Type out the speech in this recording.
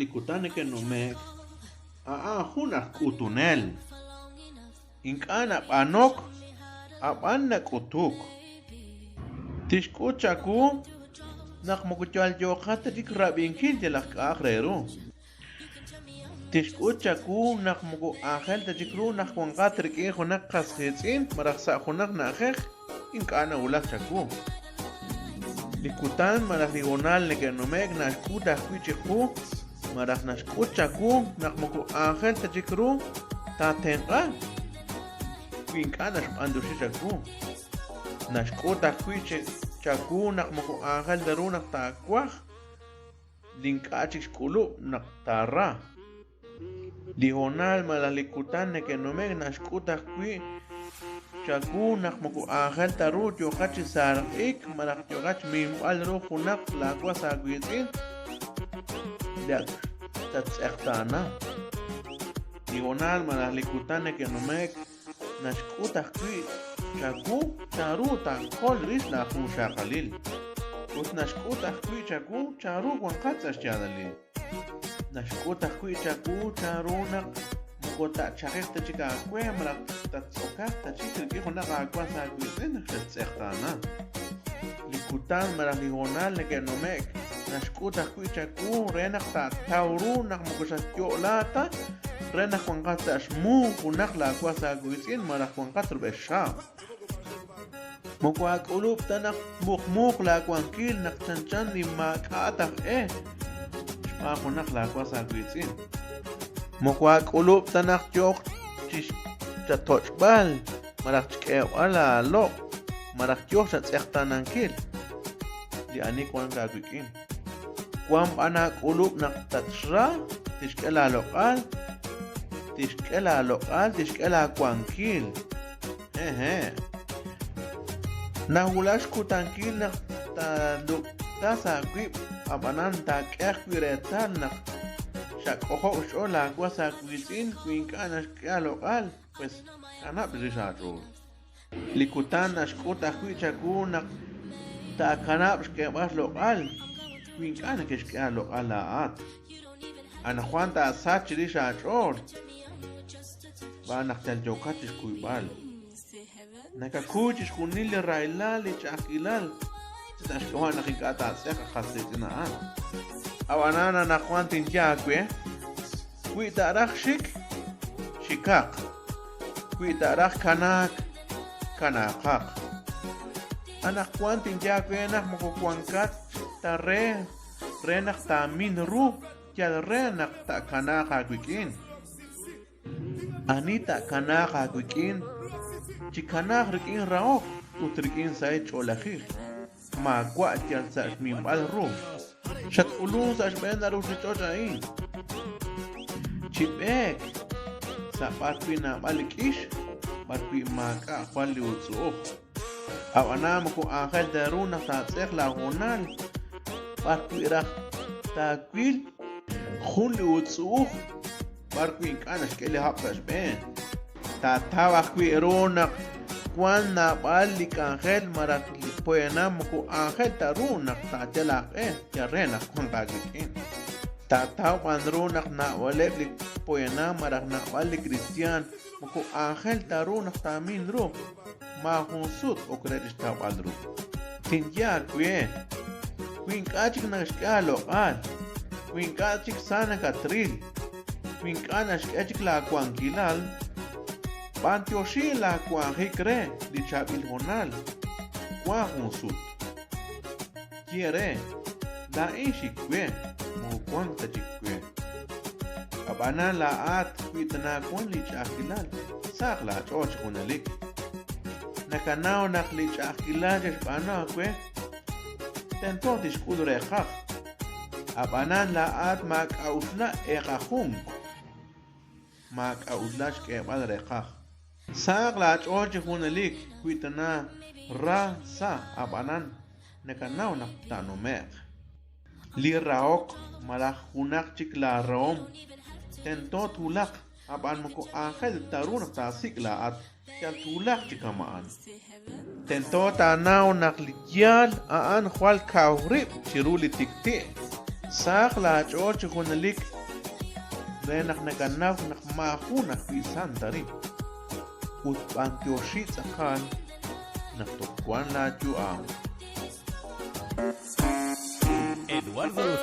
likutane que no me junak utunel inkana panok abanak utuk tishkuchaku nak mukuchal yokata dik rabinkin de las akhreru tishkuchaku nak muku angel de jikru nak wangatr ki honak qasqitsin maraksa honak nakhekh inkana ulak chaku likutan marak digonal ne que no me naskuta kuchiku marak naskuchaku nak muku angel de jikru ta tenqa inkana andushi chaku naskuta kuchi chaku nak muku angel daru nak takwah linkachik kulu nak tara digonal malalikutan ne que no me naskuta kui chaku nak muku angel taru yokachi sarik marak yokach mimwal ru hunak lakwa sagwitin dak tatsektana digonal malalikutan ne que no me naskuta kui chaku charu tan kol ris la khusha qalil ut naskuta kui chaku charu wanqatsas chadali naskuta kui chaku charu nak mukota chaqta chika kwemra tatsoka tachikir ki hona qakwa sa kuitin tsetseqtana likutan mara ligonal ne que no me naskuta kui chaku renak ta tauru nak mukusha yolata renak wanqatsas mu hunak la kwasa kuitin mara wanqatr besha Mokwak ulup tanak mukmuk la kwankil nak chanchan ni makatak Shpako nak la kwasa kwitsin Mokwak ulup tanak yok chish chatochbal Marak chikew ala lok Marak yok chatsekhtanankil Di ani kwan kakwikin Kwam anak ulup nak tatra Tishkela lokal Tishkela kwankil Nahulash kutankil na ta sa kwip abanan ta kekwiretal na shakoho ushola kwa sa kwitin kwinkana kya lokal pues kanap rishacho likutan ashkuta kwichaku na ta kanap shkebas lokal kwinkana keshkya lokal laat ana Juan ta sach rishacho ba naktal jokatish kuibal nakakuchis kunili railal chakilal tashkohan nakikata seka khasitina awanana na Juan tinjakwe kuitarak shikak kuitarak kanakak anak Juan tinjakwe nak mukukwankat tare renak tamin ru yal renak ta kanaka kwikin anita kanaka kwikin Chikanak rikin raok utrikin say cholakir magwa tiyan sa mimbal ro shat ulun sa shbenda ro si chochain chipek sa patwi na malikish patwi maka kwali utsuok awanam ko angel daru na sa tsek la honal patwi rak takwil khuli utsuok patwi kanas kele hapras ben tatawa kwirona kwana balik angel marak poena muku angel tarunak tatela ya rena kwan kagikin tataw panrunak na waleblik poena marak na balik Cristian muku angel tarunak tamin ro mahunsut okredis tabadru tinja kwe kachik na skalo al kachik sana katril kanash kachik la kwankilal Pantioshi la cuajicre, dichabil honal, cuajunsut. Quiere, la ishikwe, mo cuanta chikwe. Abana la at, quitana con lichakilal, sakla choch hunalik. Nakanao nak lichakilal, espana kwe, tentotis kudrejaj. Abana la at mak ausla ejajum. Mak auslash ke madrejaj. Sagla choche hunalik kuitana ra sa abanan nekanao na tanomek li raok malak hunak chik la rom tento tulak aban moko angel tarun ta sikla at yan tulak chikamaan tento tanao nak ligyal aan hwal kaurip chiruli tikti saq la ch'ol chukunalik de naknakanaf nakmajuna fi santari ut antioshit akan naktukwan la chuam Eduardo Los